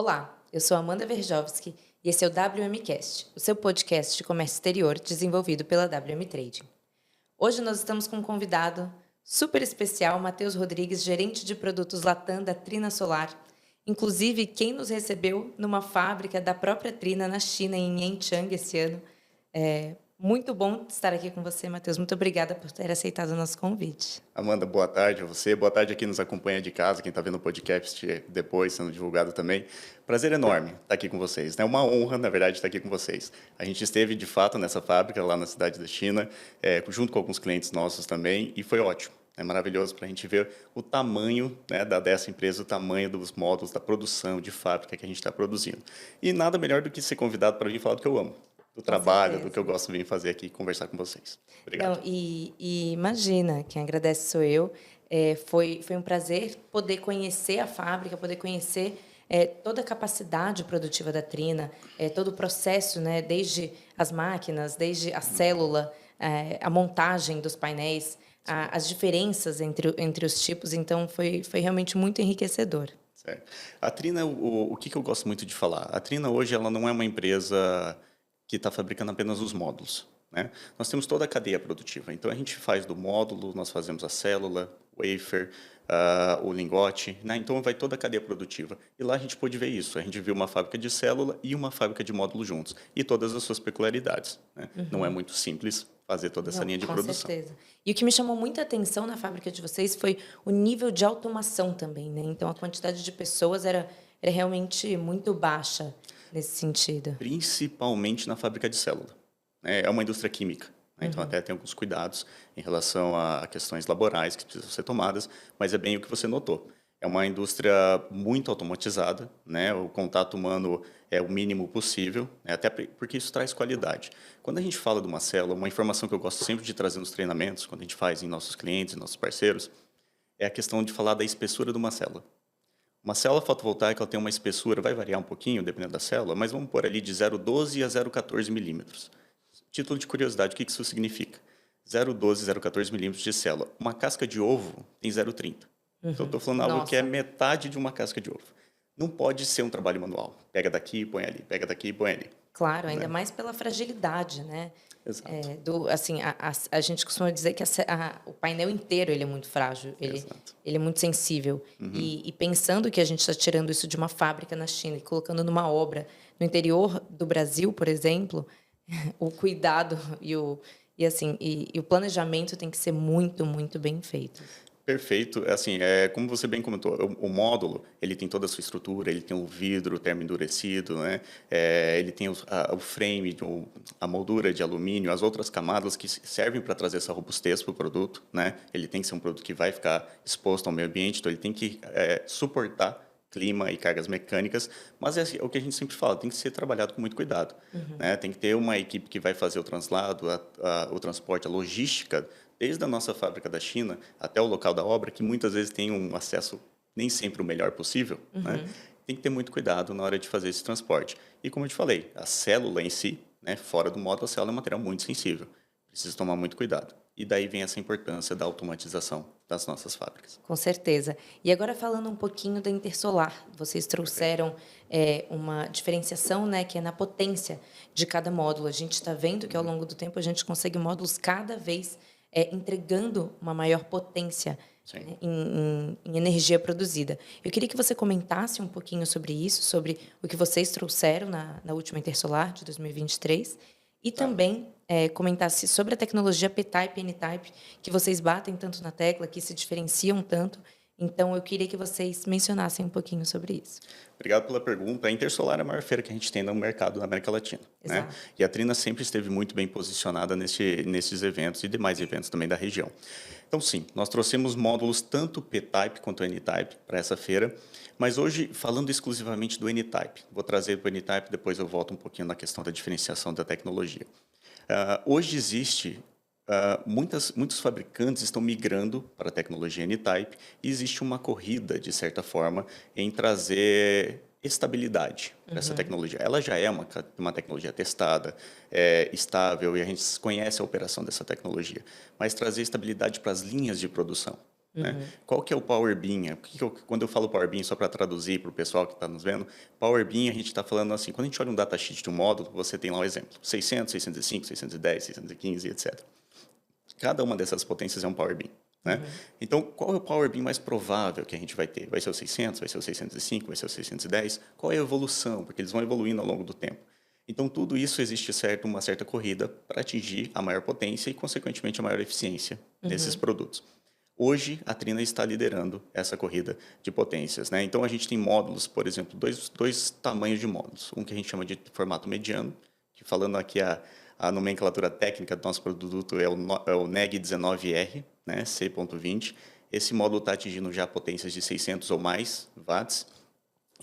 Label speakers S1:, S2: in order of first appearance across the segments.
S1: Olá, eu sou Amanda Verjovski e esse é o WMcast, o seu podcast de comércio exterior desenvolvido pela WM Trading. Hoje nós estamos com um convidado super especial, Matheus Rodrigues, gerente de produtos Latam da Trina Solar. Inclusive, quem nos recebeu numa fábrica da própria Trina na China, em Yanchang, esse ano. Muito bom estar aqui com você, Matheus. Muito obrigada por ter aceitado o nosso convite.
S2: Amanda, boa tarde a você. Boa tarde a quem nos acompanha de casa, quem está vendo o podcast depois sendo divulgado também. Prazer enorme estar aqui com vocês. É uma honra, na verdade, estar aqui com vocês. A gente esteve, de fato, nessa fábrica lá na cidade da China, junto com alguns clientes nossos também, e foi ótimo. É maravilhoso para a gente ver o tamanho, né, dessa empresa, o tamanho dos módulos, da produção de fábrica que a gente está produzindo. E nada melhor do que ser convidado para vir falar do que eu amo, do trabalho, do que eu gosto de vir fazer aqui e conversar com vocês. Obrigado.
S1: Não, e imagina, quem agradece sou eu. Foi um prazer poder conhecer a fábrica, poder conhecer toda a capacidade produtiva da Trina, todo o processo, né, desde as máquinas, desde a célula, a montagem dos painéis, as diferenças entre os tipos. Então, foi realmente muito enriquecedor.
S2: Certo. A Trina, o que eu gosto muito de falar? A Trina hoje ela não é uma empresa que está fabricando apenas os módulos, né? Nós temos toda a cadeia produtiva. Então, a gente faz do módulo, nós fazemos a célula, o wafer, o lingote, né? Então, vai toda a cadeia produtiva. E lá a gente pôde ver isso. A gente viu uma fábrica de célula e uma fábrica de módulo juntos. E todas as suas peculiaridades, né? Não é muito simples fazer toda essa linha de produção.
S1: Com certeza. E o que me chamou muita atenção na fábrica de vocês foi o nível de automação também, né? Então, a quantidade de pessoas era realmente muito baixa nesse sentido.
S2: Principalmente na fábrica de célula. É uma indústria química, né? Então, até tem alguns cuidados em relação a questões laborais que precisam ser tomadas, mas é bem o que você notou. É uma indústria muito automatizada, né? O contato humano é o mínimo possível, né? Até porque isso traz qualidade. Quando a gente fala de uma célula, uma informação que eu gosto sempre de trazer nos treinamentos, quando a gente faz em nossos clientes, em nossos parceiros, é a questão de falar da espessura de uma célula. Uma célula fotovoltaica ela tem uma espessura, vai variar um pouquinho, dependendo da célula, mas vamos pôr ali de 0,12 a 0,14 milímetros. Título de curiosidade, o que isso significa? 0,12, 0,14 milímetros de célula. Uma casca de ovo tem 0,30. Então, eu estou falando algo que é metade de uma casca de ovo. Não pode ser um trabalho manual. Pega daqui e põe ali, pega daqui e põe ali.
S1: Claro, ainda mais pela fragilidade, né?
S2: Exato.
S1: A gente costuma dizer que o painel inteiro ele é muito frágil, ele é muito sensível. E pensando que a gente está tirando isso de uma fábrica na China e colocando numa obra no interior do Brasil, por exemplo, o cuidado e o planejamento tem que ser muito, muito bem feito.
S2: Perfeito. Assim, como você bem comentou, o módulo, ele tem toda a sua estrutura, ele tem o vidro termo-endurecido, né? Ele tem o frame, a moldura de alumínio, as outras camadas que servem para trazer essa robustez para o produto, né? Ele tem que ser um produto que vai ficar exposto ao meio ambiente, então ele tem que suportar clima e cargas mecânicas, mas é o que a gente sempre fala, tem que ser trabalhado com muito cuidado, né? Tem que ter uma equipe que vai fazer o translado, o transporte, a logística, desde a nossa fábrica da China até o local da obra, que muitas vezes tem um acesso nem sempre o melhor possível, né? Tem que ter muito cuidado na hora de fazer esse transporte. E como eu te falei, a célula em si, né, fora do módulo, a célula é um material muito sensível. Precisa tomar muito cuidado. E daí vem essa importância da automatização das nossas fábricas.
S1: Com certeza. E agora falando um pouquinho da Intersolar, vocês trouxeram uma diferenciação, né, que é na potência de cada módulo. A gente está vendo que ao longo do tempo a gente consegue módulos cada vez entregando uma maior potência, né, em energia produzida. Eu queria que você comentasse um pouquinho sobre isso, sobre o que vocês trouxeram na última Intersolar de 2023 e também comentasse sobre a tecnologia P-Type e N-Type, que vocês batem tanto na tecla, que se diferenciam tanto. Então, eu queria que vocês mencionassem um pouquinho sobre isso.
S2: Obrigado pela pergunta. A Intersolar é a maior feira que a gente tem no mercado na América Latina, né? E a Trina sempre esteve muito bem posicionada nesses eventos e demais eventos também da região. Então, sim, nós trouxemos módulos tanto P-Type quanto N-Type para essa feira, mas hoje, falando exclusivamente do N-Type, vou trazer para o N-Type, depois eu volto um pouquinho na questão da diferenciação da tecnologia. Hoje existe muitos fabricantes estão migrando para a tecnologia N-Type e existe uma corrida, de certa forma, em trazer estabilidade para essa tecnologia. Ela já é uma tecnologia testada, estável, e a gente conhece a operação dessa tecnologia, mas trazer estabilidade para as linhas de produção. Né? Qual que é o Power BIM? Quando eu falo Power BIM, só para traduzir para o pessoal que está nos vendo, Power BIM a gente está falando assim, quando a gente olha um datasheet de um módulo, você tem lá um exemplo, 600, 605, 610, 615, etc. Cada uma dessas potências é um Power BIM. Né? Então, qual é o Power BIM mais provável que a gente vai ter? Vai ser o 600, vai ser o 605, vai ser o 610? Qual é a evolução? Porque eles vão evoluindo ao longo do tempo. Então, tudo isso existe uma certa corrida para atingir a maior potência e, consequentemente, a maior eficiência desses produtos. Hoje, a Trina está liderando essa corrida de potências. Né? Então, a gente tem módulos, por exemplo, dois tamanhos de módulos. Um que a gente chama de formato mediano, que falando aqui a nomenclatura técnica do nosso produto é o NEG 19R, né? C.20. Esse módulo está atingindo já potências de 600 ou mais watts.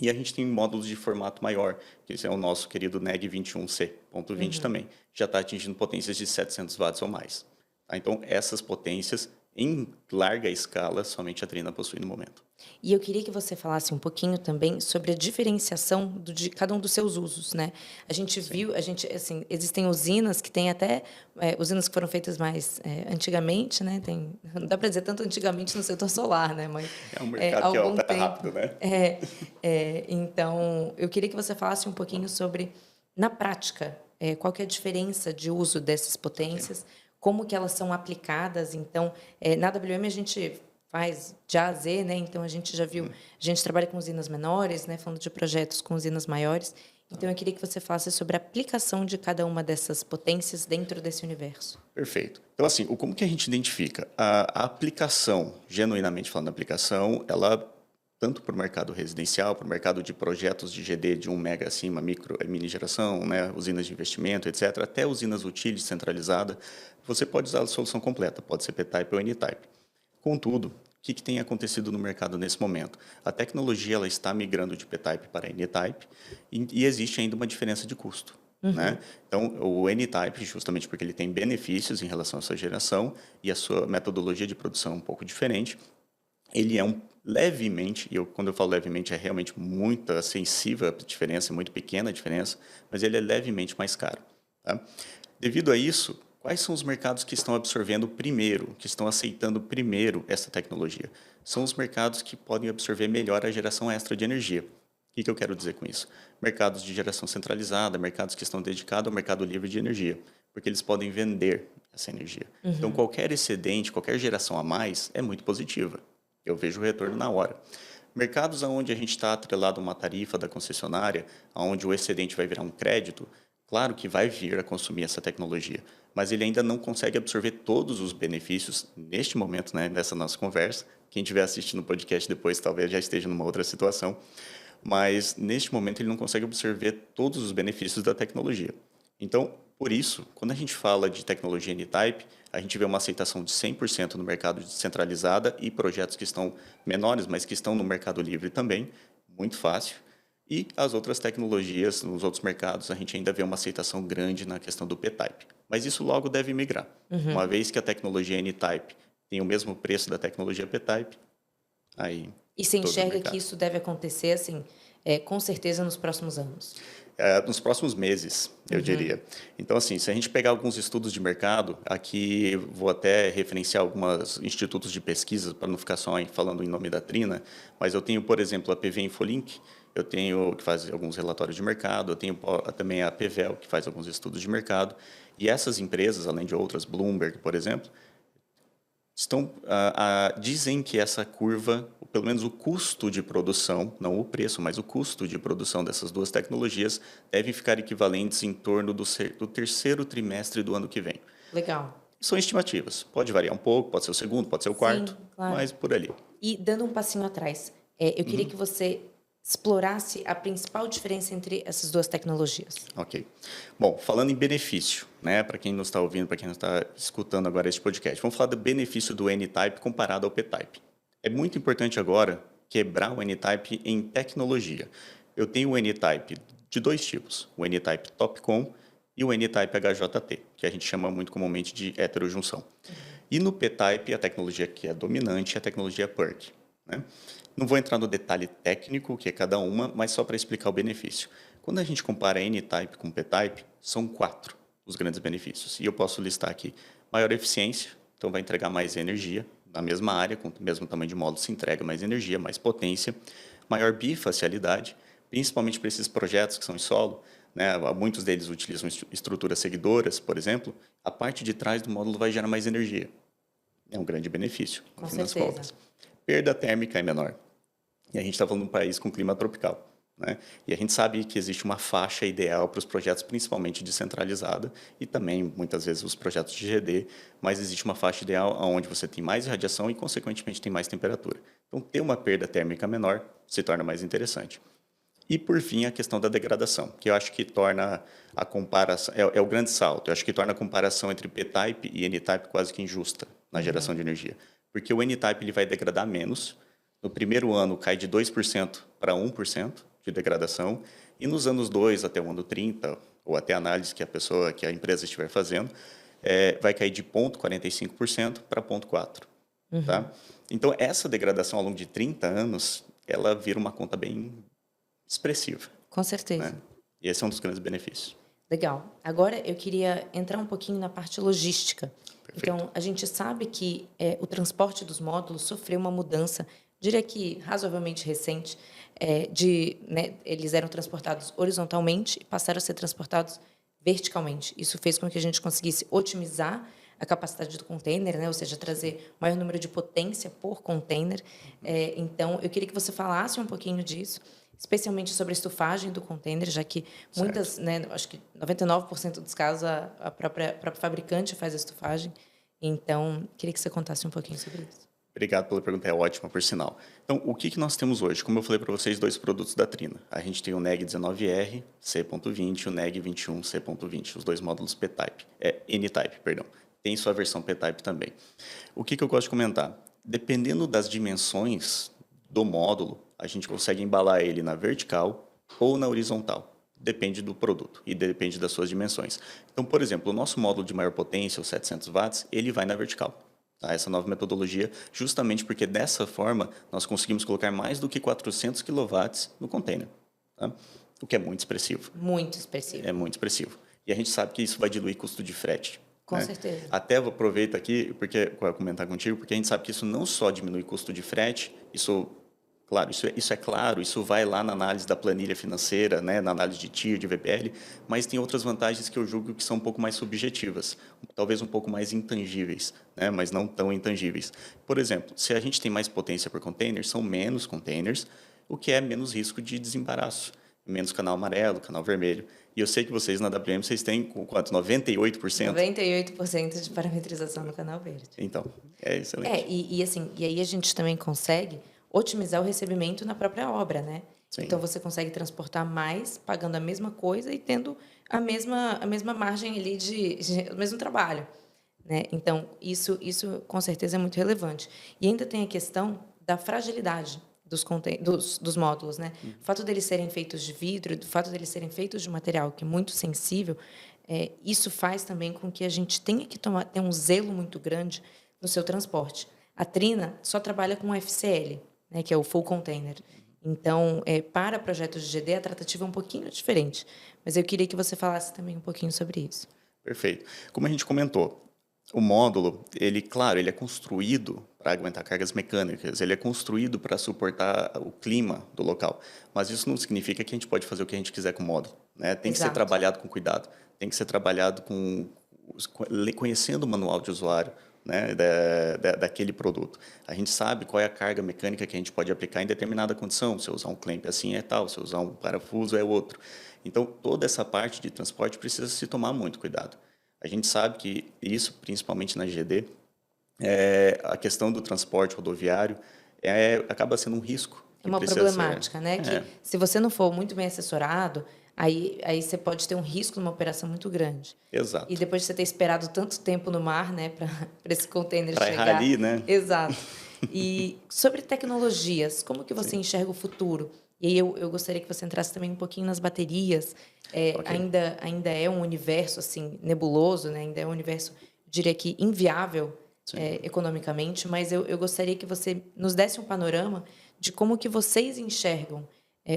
S2: E a gente tem módulos de formato maior, que esse é o nosso querido NEG 21C.20 também. Já está atingindo potências de 700 watts ou mais. Tá? Então, essas potências, em larga escala, somente a Trina possui no momento.
S1: E eu queria que você falasse um pouquinho também sobre a diferenciação de cada um dos seus usos, né? A gente viu, assim, existem usinas que têm até usinas que foram feitas mais antigamente, né? Não dá para dizer tanto antigamente no setor solar, né? Mas
S2: É um mercado
S1: há
S2: que
S1: algum
S2: tá
S1: tempo.
S2: rápido, né?
S1: Então, eu queria que você falasse um pouquinho sobre, na prática, qual que é a diferença de uso dessas potências, como que elas são aplicadas. Então, na WM a gente faz de A a Z, né? Então a gente já viu, a gente trabalha com usinas menores, né? Falando de projetos com usinas maiores. Então eu queria que você falasse sobre a aplicação de cada uma dessas potências dentro desse universo.
S2: Perfeito. Então, assim, como que a gente identifica? A aplicação, genuinamente falando, a aplicação, ela, tanto para o mercado residencial, para o mercado de projetos de GD de 1 mega acima, micro e mini geração, né? Usinas de investimento, etc., até usinas utilities centralizada, você pode usar a solução completa, pode ser P-Type ou N-Type. Contudo, o que tem acontecido no mercado nesse momento? A tecnologia ela está migrando de P-Type para N-Type e existe ainda uma diferença de custo. Né? Então, o N-Type, justamente porque ele tem benefícios em relação à sua geração e a sua metodologia de produção é um pouco diferente, ele é levemente, e quando eu falo levemente, é realmente muito sensível a diferença, muito pequena a diferença, mas ele é levemente mais caro. Tá? Devido a isso, quais são os mercados que estão absorvendo primeiro, que estão aceitando primeiro essa tecnologia? São os mercados que podem absorver melhor a geração extra de energia. O que eu quero dizer com isso? Mercados de geração centralizada, mercados que estão dedicados ao mercado livre de energia, porque eles podem vender essa energia. Então, qualquer excedente, qualquer geração a mais é muito positiva. Eu vejo o retorno na hora. Mercados onde a gente está atrelado a uma tarifa da concessionária, onde o excedente vai virar um crédito, claro que vai vir a consumir essa tecnologia, mas ele ainda não consegue absorver todos os benefícios neste momento, né, nessa nossa conversa. Quem estiver assistindo o podcast depois talvez já esteja numa outra situação, mas neste momento ele não consegue absorver todos os benefícios da tecnologia. Então, por isso, quando a gente fala de tecnologia N-Type, a gente vê uma aceitação de 100% no mercado descentralizada e projetos que estão menores, mas que estão no mercado livre também, muito fácil. E as outras tecnologias, nos outros mercados, a gente ainda vê uma aceitação grande na questão do P-Type. Mas isso logo deve migrar. Uma vez que a tecnologia N-Type tem o mesmo preço da tecnologia P-Type, aí...
S1: E você enxerga que isso deve acontecer, assim, com certeza nos próximos anos?
S2: Nos próximos meses, eu diria. Então, assim, se a gente pegar alguns estudos de mercado, aqui vou até referenciar alguns institutos de pesquisa, para não ficar só falando em nome da Trina, mas eu tenho, por exemplo, a PV Infolink, eu tenho que faz alguns relatórios de mercado, eu tenho também a PVEL, que faz alguns estudos de mercado, e essas empresas, além de outras, Bloomberg, por exemplo, dizem que essa curva, pelo menos o custo de produção, não o preço, mas o custo de produção dessas duas tecnologias devem ficar equivalentes em torno do terceiro trimestre do ano que vem.
S1: Legal.
S2: São estimativas. Pode variar um pouco, pode ser o segundo, pode ser o quarto,
S1: claro.
S2: mas por ali.
S1: E dando um passinho atrás, eu queria que você explorasse a principal diferença entre essas duas tecnologias.
S2: Ok. Bom, falando em benefício, né, para quem não está ouvindo, para quem não está escutando agora este podcast, vamos falar do benefício do N-Type comparado ao P-Type. É muito importante agora quebrar o N-Type em tecnologia. Eu tenho o N-Type de dois tipos, o N-Type TOPCon e o N-Type HJT, que a gente chama muito comumente de heterojunção. E no P-Type, a tecnologia que é dominante é a tecnologia PERC. Né? Não vou entrar no detalhe técnico, que é cada uma, mas só para explicar o benefício. Quando a gente compara N-Type com P-Type, são 4 os grandes benefícios. E eu posso listar aqui maior eficiência, então vai entregar mais energia, na mesma área, com o mesmo tamanho de módulo, se entrega mais energia, mais potência, maior bifacialidade, principalmente para esses projetos que são em solo, né? Muitos deles utilizam estruturas seguidoras, por exemplo, a parte de trás do módulo vai gerar mais energia. É um grande benefício, no
S1: Com
S2: fim das
S1: certeza.
S2: contas. Perda térmica é menor. E a gente está falando de um país com clima tropical, né? E a gente sabe que existe uma faixa ideal para os projetos, principalmente descentralizada, e também, muitas vezes, os projetos de GD, mas existe uma faixa ideal onde você tem mais radiação e, consequentemente, tem mais temperatura. Então, ter uma perda térmica menor se torna mais interessante. E, por fim, a questão da degradação, que eu acho que torna a comparação... É o grande salto. Eu acho que torna a comparação entre P-Type e N-Type quase que injusta na geração de energia. Porque o N-Type ele vai degradar menos. No primeiro ano, cai de 2% para 1% de degradação. E nos anos 2 até o ano 30, ou até a análise que a empresa estiver fazendo, vai cair de 0,45% para 0,4%. Tá? Então, essa degradação ao longo de 30 anos, ela vira uma conta bem expressiva.
S1: Com certeza.
S2: Né? E esse é um dos grandes benefícios.
S1: Legal. Agora eu queria entrar um pouquinho na parte logística.
S2: Perfeito.
S1: Então, a gente sabe que o transporte dos módulos sofreu uma mudança, diria que razoavelmente recente, né, eles eram transportados horizontalmente e passaram a ser transportados verticalmente. Isso fez com que a gente conseguisse otimizar a capacidade do container, né? Ou seja, trazer maior número de potência por container. Então, eu queria que você falasse um pouquinho disso, especialmente sobre a estufagem do container, já que muitas, né, acho que 99% dos casos a própria fabricante faz a estufagem. Então, queria que você contasse um pouquinho sobre isso.
S2: Obrigado pela pergunta, é ótima, por sinal. Então, o que nós temos hoje? Como eu falei para vocês, 2 produtos da Trina. A gente tem o NEG 19R C.20 e o NEG 21 C.20, os 2 módulos P-Type, N-Type, perdão. Tem sua versão P-Type também. O que eu gosto de comentar? Dependendo das dimensões do módulo, a gente consegue embalar ele na vertical ou na horizontal. Depende do produto e depende das suas dimensões. Então, por exemplo, o nosso módulo de maior potência, os 700 watts, ele vai na vertical. Tá? Essa nova metodologia, justamente porque dessa forma nós conseguimos colocar mais do que 400 kW no container. Tá? O que é muito expressivo.
S1: Muito expressivo.
S2: É muito expressivo. E a gente sabe que isso vai diluir custo de frete.
S1: Com certeza.
S2: Até eu aproveito aqui para comentar contigo, porque a gente sabe que isso não só diminui custo de frete, claro, isso é claro, isso vai lá na análise da planilha financeira, né, na análise de TIR, de VPL, mas tem outras vantagens que eu julgo que são um pouco mais subjetivas, talvez um pouco mais intangíveis, né, mas não tão intangíveis. Por exemplo, se a gente tem mais potência por container, são menos containers, o que é menos risco de desembaraço, menos canal amarelo, canal vermelho. E eu sei que vocês na WM, vocês têm quanto? 98%?
S1: 98% de parametrização no canal verde.
S2: Então, é excelente.
S1: E aí a gente também consegue otimizar o recebimento na própria obra, né?
S2: Sim.
S1: Então, você consegue transportar mais, pagando a mesma coisa e tendo a mesma margem ali o mesmo trabalho, né? Então, isso com certeza é muito relevante. E ainda tem a questão da fragilidade dos módulos, né? O fato deles serem feitos de vidro, o fato deles serem feitos de material que é muito sensível, isso faz também com que a gente tenha que ter um zelo muito grande no seu transporte. A Trina só trabalha com FCL, né, que é o full container. Então, para projetos de GD, a tratativa é um pouquinho diferente. Mas eu queria que você falasse também um pouquinho sobre isso.
S2: Perfeito. Como a gente comentou, o módulo, claro, ele é construído para aguentar cargas mecânicas, ele é construído para suportar o clima do local. Mas isso não significa que a gente pode fazer o que a gente quiser com o módulo, né? Tem que ser trabalhado com cuidado, tem que ser trabalhado conhecendo o manual de usuário, né, daquele produto. A gente sabe qual é a carga mecânica que a gente pode aplicar em determinada condição. Se eu usar um clamp assim é tal, se eu usar um parafuso é outro. Então, toda essa parte de transporte precisa se tomar muito cuidado. A gente sabe que isso, principalmente na GD, a questão do transporte rodoviário acaba sendo um risco.
S1: É uma problemática, né? Que se você não for muito bem assessorado, aí você pode ter um risco numa operação muito grande.
S2: Exato.
S1: E depois de você ter esperado tanto tempo no mar, né, para esse container chegar.
S2: Para errar ali, né?
S1: Exato. E sobre tecnologias, como que você enxerga o futuro? E aí eu gostaria que você entrasse também um pouquinho nas baterias. Okay. Ainda é um universo assim nebuloso, né? Ainda é um universo, eu diria que inviável economicamente, mas eu gostaria que você nos desse um panorama de como que vocês enxergam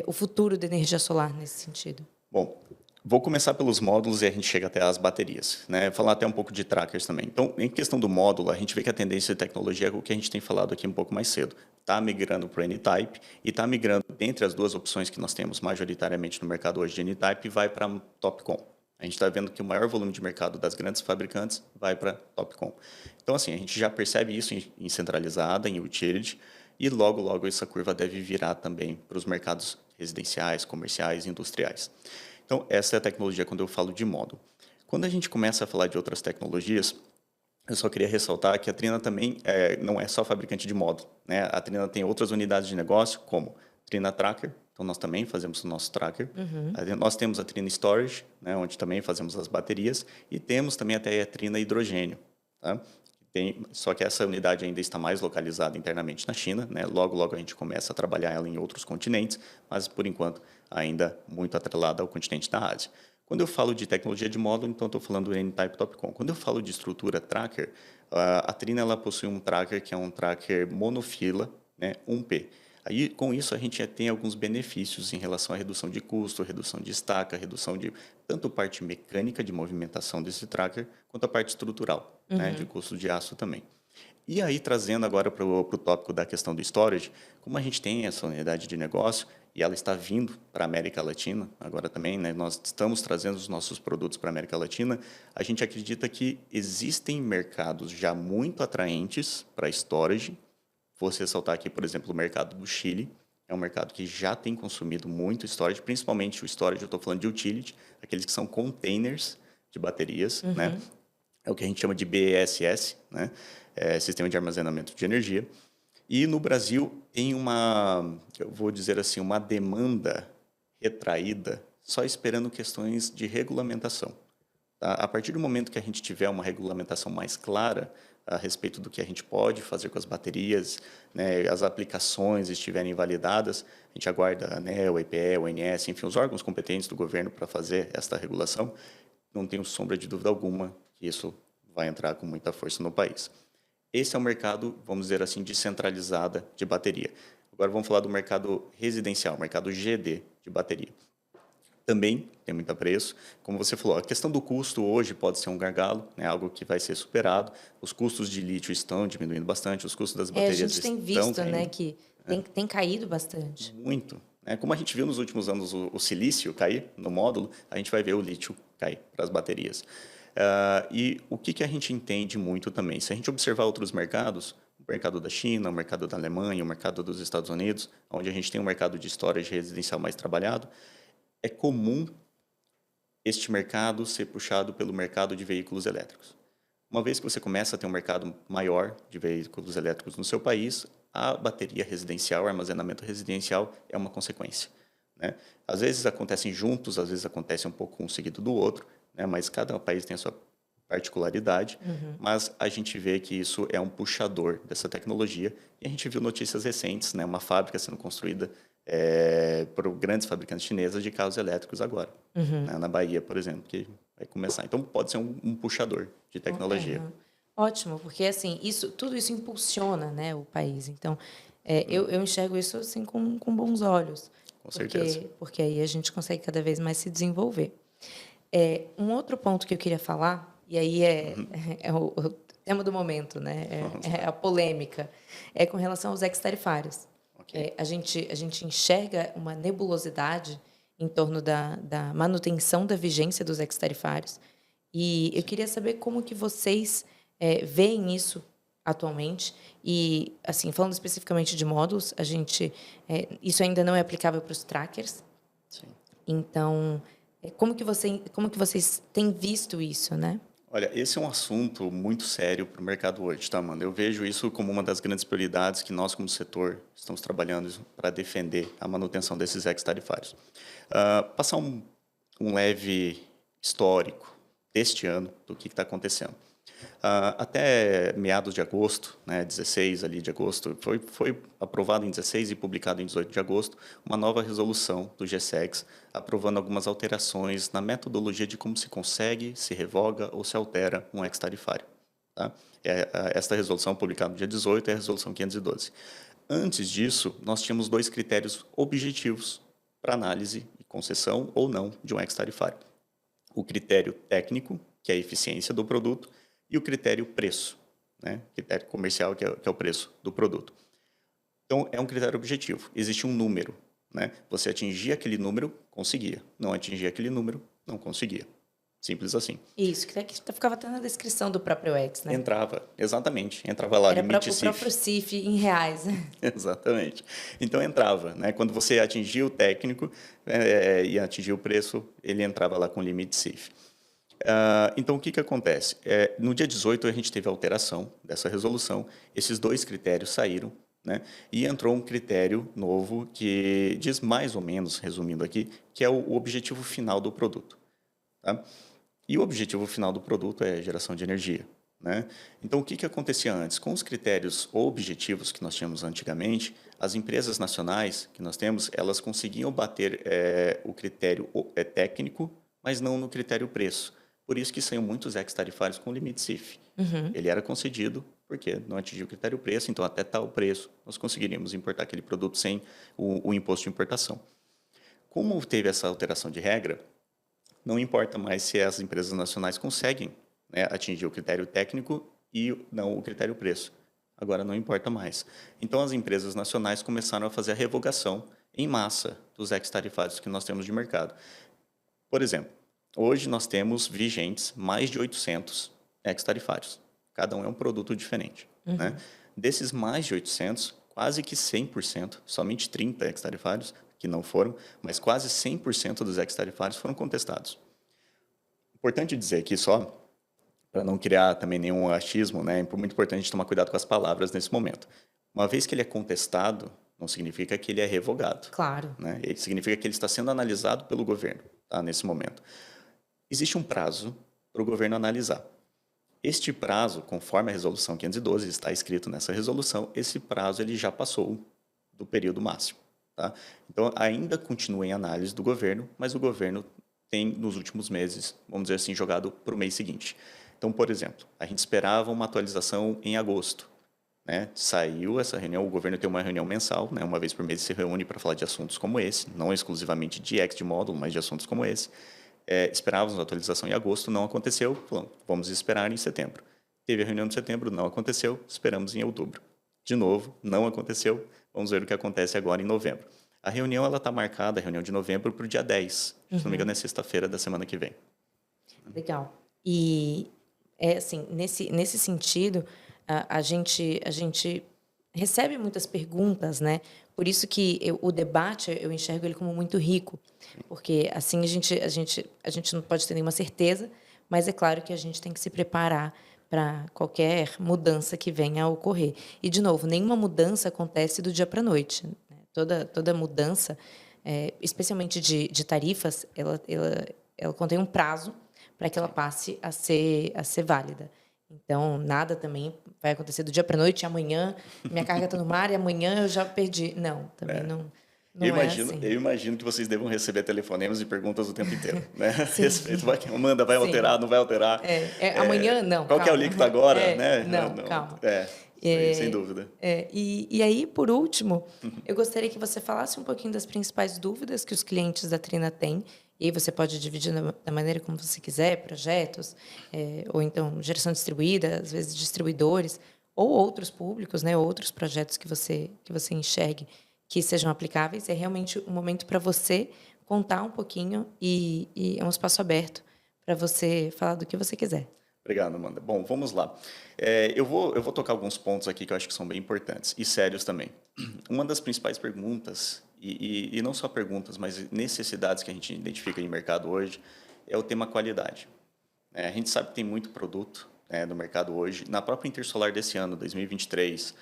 S1: o futuro da energia solar nesse sentido.
S2: Bom, Vou começar pelos módulos e a gente chega até as baterias, né? Falar até um pouco de trackers também. Então, em questão do módulo, a gente vê que a tendência de tecnologia é o que a gente tem falado aqui um pouco mais cedo. Está migrando para o N-Type e está migrando, dentre as duas opções que nós temos majoritariamente no mercado hoje de N-Type, vai para Topcon. A gente está vendo que o maior volume de mercado das grandes fabricantes vai para Topcon. Então, assim, a gente já percebe isso em centralizada, em utility, e logo, logo essa curva deve virar também para os mercados residenciais, comerciais, industriais. Então, essa é a tecnologia quando eu falo de módulo. Quando a gente começa a falar de outras tecnologias, eu só queria ressaltar que a Trina também não é só fabricante de módulo, né? A Trina tem outras unidades de negócio, como Trina Tracker, então nós também fazemos o nosso tracker. Nós temos a Trina Storage, né, onde também fazemos as baterias, e temos também até a Trina Hidrogênio. Tá? Só que essa unidade ainda está mais localizada internamente na China, né? Logo, logo a gente começa a trabalhar ela em outros continentes, mas por enquanto ainda muito atrelada ao continente da Ásia. Quando eu falo de tecnologia de módulo, então estou falando do N-Type Topcon. Quando eu falo de estrutura tracker, a Trina ela possui um tracker que é um tracker monofila, né, 1P. Aí, com isso, a gente já tem alguns benefícios em relação à redução de custo, redução de estaca, redução de tanto parte mecânica de movimentação desse tracker, quanto a parte estrutural, né, de custo de aço também. E aí, trazendo agora para o tópico da questão do storage, como a gente tem essa unidade de negócio e ela está vindo para a América Latina, agora também, né, nós estamos trazendo os nossos produtos para a América Latina, a gente acredita que existem mercados já muito atraentes para storage. Vou ressaltar aqui, por exemplo, o mercado do Chile. É um mercado que já tem consumido muito storage, principalmente o storage, eu estou falando de utility, aqueles que são containers de baterias, né? É o que a gente chama de BESS, né? Sistema de armazenamento de energia. E no Brasil tem eu vou dizer assim, uma demanda retraída, só esperando questões de regulamentação. Tá? A partir do momento que a gente tiver uma regulamentação mais clara a respeito do que a gente pode fazer com as baterias, né, as aplicações estiverem validadas, a gente aguarda a ANEEL, o EPE, o ONS, enfim, os órgãos competentes do governo para fazer esta regulação. Não tenho sombra de dúvida alguma que isso vai entrar com muita força no país. Esse é o mercado, vamos dizer assim, descentralizada de bateria. Agora vamos falar do mercado residencial, mercado GD de bateria. Também tem muito preço. Como você falou, a questão do custo hoje pode ser um gargalo, né, algo que vai ser superado. Os custos de lítio estão diminuindo bastante, os custos das
S1: A
S2: baterias
S1: gente tem
S2: estão
S1: visto, né,
S2: caindo
S1: que tem caído bastante.
S2: muito. Né? Como a gente viu nos últimos anos o silício cair no módulo, a gente vai ver o lítio cair para as baterias. E o que a gente entende muito também? Se a gente observar outros mercados, o mercado da China, o mercado da Alemanha, o mercado dos Estados Unidos, onde a gente tem um mercado de storage residencial mais trabalhado, é comum este mercado ser puxado pelo mercado de veículos elétricos. Uma vez que você começa a ter um mercado maior de veículos elétricos no seu país, a bateria residencial, o armazenamento residencial é uma consequência. Né? Às vezes acontecem juntos, às vezes acontece um pouco um seguido do outro, né? Mas cada país tem a sua particularidade, mas a gente vê que isso é um puxador dessa tecnologia e a gente viu notícias recentes, né? Uma fábrica sendo construída por grandes fabricantes chinesas de carros elétricos agora, né? Na Bahia, por exemplo, que vai começar. Então, pode ser um puxador de tecnologia.
S1: Ótimo, porque assim, tudo isso impulsiona, né, o país. Então, eu enxergo isso assim com bons olhos.
S2: Com certeza.
S1: Porque aí a gente consegue cada vez mais se desenvolver. Um outro ponto que eu queria falar, e aí é o tema do momento, né? É a polêmica, é com relação aos ex-tarifários.
S2: Ok.
S1: A gente enxerga uma nebulosidade em torno da manutenção da vigência dos ex-tarifários. E eu queria saber como que vocês veem isso atualmente. E, assim, falando especificamente de módulos, isso ainda não é aplicável para os trackers.
S2: Sim.
S1: Então, como que vocês têm visto isso, né?
S2: Olha, esse é um assunto muito sério para o mercado hoje, tá, Amanda? Eu vejo isso como uma das grandes prioridades que nós, como setor, estamos trabalhando para defender a manutenção desses ex-tarifários. Passar um leve histórico deste ano do que está acontecendo. Até meados de agosto, né, 16 ali de agosto, foi aprovado em 16 e publicado em 18 de agosto, uma nova resolução do GSEX, aprovando algumas alterações na metodologia de como se consegue, se revoga ou se altera um ex-tarifário. Tá? Esta resolução, publicada no dia 18, é a resolução 512. Antes disso, nós tínhamos 2 critérios objetivos para análise e concessão ou não de um ex-tarifário. o critério técnico, que é a eficiência do produto, e o critério preço, né? Critério comercial, que é o preço do produto. Então, é um critério objetivo. Existe um número, né? Você atingir aquele número, conseguia. Não atingir aquele número, não conseguia. Simples assim.
S1: Isso, que ficava até na descrição do próprio X, né?
S2: Entrava, exatamente. Entrava lá,
S1: Era
S2: limite
S1: o
S2: CIF.
S1: próprio CIF em reais, né?
S2: Exatamente. Então, entrava, né? Quando você atingia o técnico e atingia o preço, ele entrava lá com limite CIF. Então, o que acontece? No dia 18, a gente teve a alteração dessa resolução. Esses dois critérios saíram, né? E entrou um critério novo que diz mais ou menos, resumindo aqui, que é o objetivo final do produto. Tá? E o objetivo final do produto é a geração de energia, né? Então, o que acontecia antes? Com os critérios objetivos que nós tínhamos antigamente, as empresas nacionais que nós temos, elas conseguiam bater o critério técnico, mas não no critério preço. Por isso que saíram muitos ex-tarifários com limite CIF. Ele era concedido porque não atingia o critério preço, então até tal preço nós conseguiríamos importar aquele produto sem o imposto de importação. Como teve essa alteração de regra, não importa mais se as empresas nacionais conseguem, né, atingir o critério técnico e não o critério preço. Agora não importa mais. Então as empresas nacionais começaram a fazer a revogação em massa dos ex-tarifários que nós temos de mercado. Por exemplo, hoje nós temos vigentes mais de 800 ex-tarifários. Cada um é um produto diferente. Né? Desses mais de 800, quase que 100%, somente 30 ex-tarifários, que não foram, mas quase 100% dos ex-tarifários foram contestados. Importante dizer aqui só, para não criar também nenhum achismo, né, é muito importante a gente tomar cuidado com as palavras nesse momento. Uma vez que ele é contestado, não significa que ele é revogado.
S1: Claro.
S2: Né? Ele significa que ele está sendo analisado pelo governo, tá, nesse momento. Existe um prazo para o governo analisar. Este prazo, conforme a resolução 512, está escrito nessa resolução, esse prazo ele já passou do período máximo. Tá? Então, ainda continua em análise do governo, mas o governo tem, nos últimos meses, vamos dizer assim, jogado para o mês seguinte. Então, por exemplo, a gente esperava uma atualização em agosto. Né? Saiu essa reunião, o governo tem uma reunião mensal, né? Uma vez por mês se reúne para falar de assuntos como esse, não exclusivamente de X de módulo, mas de assuntos como esse. Esperávamos a atualização em agosto, não aconteceu, falamos, vamos esperar em setembro. Teve a reunião de setembro, não aconteceu, esperamos em outubro. De novo, não aconteceu, vamos ver o que acontece agora em novembro. A reunião está marcada, a reunião de novembro, para o dia 10. Se não me engano, é sexta-feira da semana que vem.
S1: Legal. E, assim, nesse sentido, a gente recebe muitas perguntas, né? Por isso que o debate, eu enxergo ele como muito rico. Porque, assim, a gente não pode ter nenhuma certeza, mas é claro que a gente tem que se preparar para qualquer mudança que venha a ocorrer. E, de novo, nenhuma mudança acontece do dia para a noite. Né? Toda mudança, especialmente de tarifas, ela contém um prazo para que ela passe a ser válida. Então, nada também vai acontecer do dia para a noite, e amanhã minha carga está no mar e amanhã eu já perdi. Não, também não assim.
S2: Eu imagino que vocês devam receber telefonemas e perguntas o tempo inteiro, né? A respeito, vai alterar, não vai alterar.
S1: Amanhã, não,
S2: qual que é o líquido agora, né?
S1: Não, calma.
S2: Sem dúvida.
S1: E aí, por último, eu gostaria que você falasse um pouquinho das principais dúvidas que os clientes da Trina têm. E aí você pode dividir da maneira como você quiser, projetos, ou então geração distribuída, às vezes distribuidores, ou outros públicos, né, outros projetos que você enxergue que sejam aplicáveis. É realmente um momento para você contar um pouquinho e é um espaço aberto para você falar do que você quiser.
S2: Obrigado, Amanda. Bom, vamos lá. Eu vou tocar alguns pontos aqui que eu acho que são bem importantes e sérios também. Uma das principais perguntas, e não só perguntas, mas necessidades que a gente identifica em mercado hoje, é o tema qualidade. A gente sabe que tem muito produto no mercado hoje. Na própria Intersolar desse ano, 2023,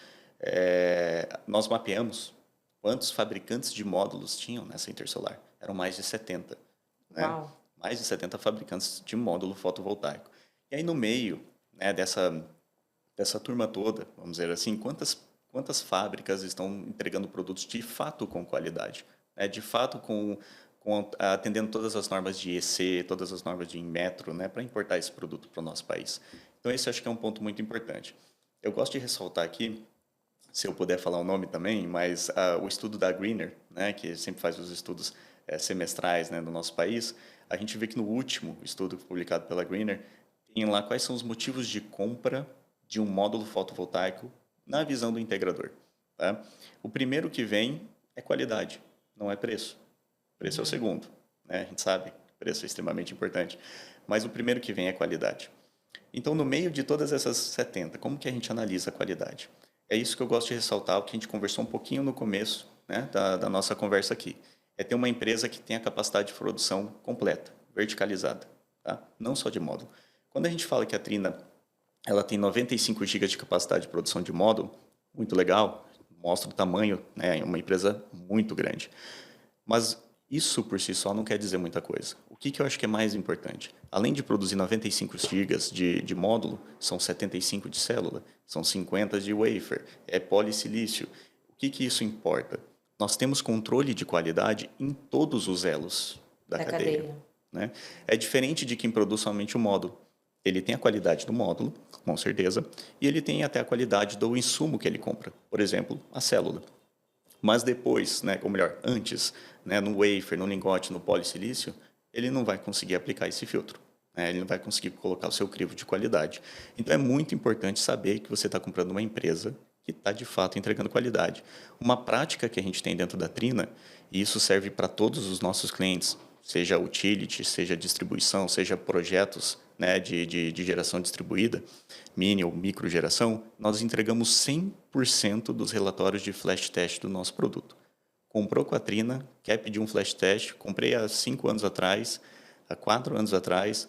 S2: nós mapeamos quantos fabricantes de módulos tinham nessa Intersolar. Eram mais de 70. Né? Mais de 70 fabricantes de módulo fotovoltaico. E aí, no meio, né, dessa turma toda, vamos dizer assim, quantas fábricas estão entregando produtos de fato com qualidade? Né? De fato, atendendo todas as normas de EC, todas as normas de Inmetro, né, para importar esse produto para o nosso país. Então, esse acho que é um ponto muito importante. Eu gosto de ressaltar aqui, se eu puder falar o nome também, mas o estudo da Greener, né, que sempre faz os estudos semestrais, né, no nosso país, A gente vê que no último estudo publicado pela Greener, tem lá quais são os motivos de compra de um módulo fotovoltaico na visão do integrador. Tá? O primeiro que vem é qualidade, não é preço. Preço é o segundo, né? A gente sabe que preço é extremamente importante. Mas o primeiro que vem é qualidade. Então, no meio de todas essas 70, como que a gente analisa a qualidade? É isso que eu gosto de ressaltar, o que a gente conversou um pouquinho no começo, né, da nossa conversa aqui. É ter uma empresa que tenha capacidade de produção completa, verticalizada, tá? Não só de módulo. Quando a gente fala que a Trina ela tem 95 GB de capacidade de produção de módulo, muito legal, mostra o tamanho, né, é uma empresa muito grande. Mas isso por si só não quer dizer muita coisa. O que eu acho que é mais importante? Além de produzir 95 GB de módulo, são 75 de célula, são 50 de wafer, é polissilício. O que isso importa? Nós temos controle de qualidade em todos os elos da cadeia. Né? É diferente de quem produz somente o módulo. Ele tem a qualidade do módulo, com certeza, e ele tem até a qualidade do insumo que ele compra. Por exemplo, a célula. Mas depois, né, ou melhor, antes, né, no wafer, no lingote, no polissilício, ele não vai conseguir aplicar esse filtro. Né? Ele não vai conseguir colocar o seu crivo de qualidade. Então, é muito importante saber que você está comprando uma empresa que está, de fato, entregando qualidade. Uma prática que a gente tem dentro da Trina, e isso serve para todos os nossos clientes, seja utility, seja distribuição, seja projetos, né, de geração distribuída, mini ou micro geração, nós entregamos 100% dos relatórios de flash test do nosso produto. Comprou com a Trina, quer pedir um flash test, comprei há 5 anos atrás, há 4 anos atrás,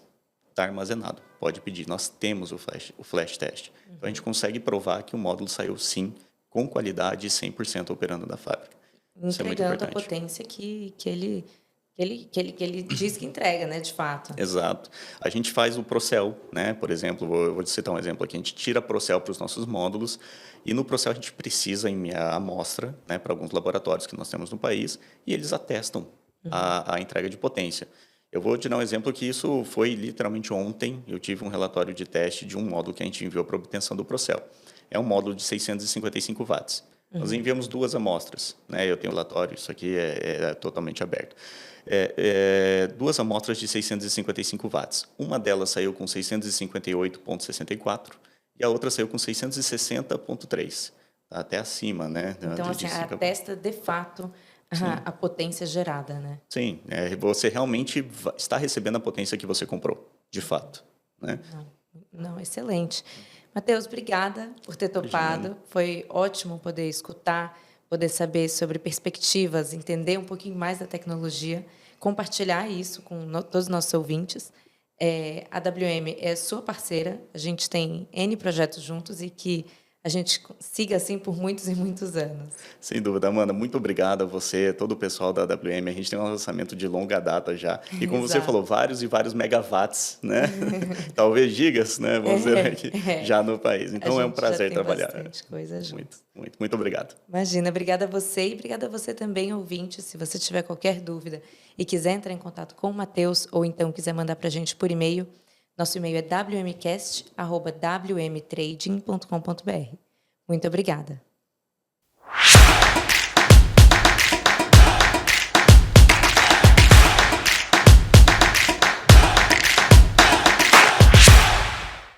S2: está armazenado. Pode pedir, nós temos o flash test. Então, a gente consegue provar que o módulo saiu, sim, com qualidade e 100% operando da fábrica. Isso é muito
S1: Entregando a
S2: importante.
S1: potência que ele diz que entrega, né, de fato.
S2: Exato. A gente faz o Procel, né? Por exemplo, eu vou citar um exemplo aqui. A gente tira Procel para os nossos módulos e no Procel a gente precisa enviar a amostra, né, para alguns laboratórios que nós temos no país e eles atestam a entrega de potência. Eu vou te dar um exemplo que isso foi literalmente ontem. Eu tive um relatório de teste de um módulo que a gente enviou para obtenção do Procel. É um módulo de 655 watts. Nós enviamos 2 amostras, né? Eu tenho o relatório, isso aqui é totalmente aberto. 2 amostras de 655 watts. Uma delas saiu com 658,64 e a outra saiu com 660,3. Tá até acima, né?
S1: Então, assim, atesta de fato a potência gerada, né?
S2: Sim, você realmente está recebendo a potência que você comprou, de fato. Né?
S1: Não, excelente. Matheus, obrigada por ter topado. Foi ótimo poder escutar, poder saber sobre perspectivas, entender um pouquinho mais da tecnologia, compartilhar isso com todos os nossos ouvintes. A WM é sua parceira, a gente tem N projetos juntos e que a gente siga assim por muitos e muitos anos.
S2: Sem dúvida, Amanda. Muito obrigado a você, todo o pessoal da WM. A gente tem um lançamento de longa data já. E como você falou, vários e vários megawatts, né? Talvez gigas, né? Vamos dizer aqui, já no país. Então é um prazer trabalhar.
S1: Bastante coisa junto.
S2: Muito obrigado.
S1: Imagina, obrigada a você e obrigada a você também, ouvinte. Se você tiver qualquer dúvida e quiser entrar em contato com o Matheus ou então quiser mandar para a gente por e-mail, nosso e-mail é wmcast@wmtrading.com.br. Muito obrigada.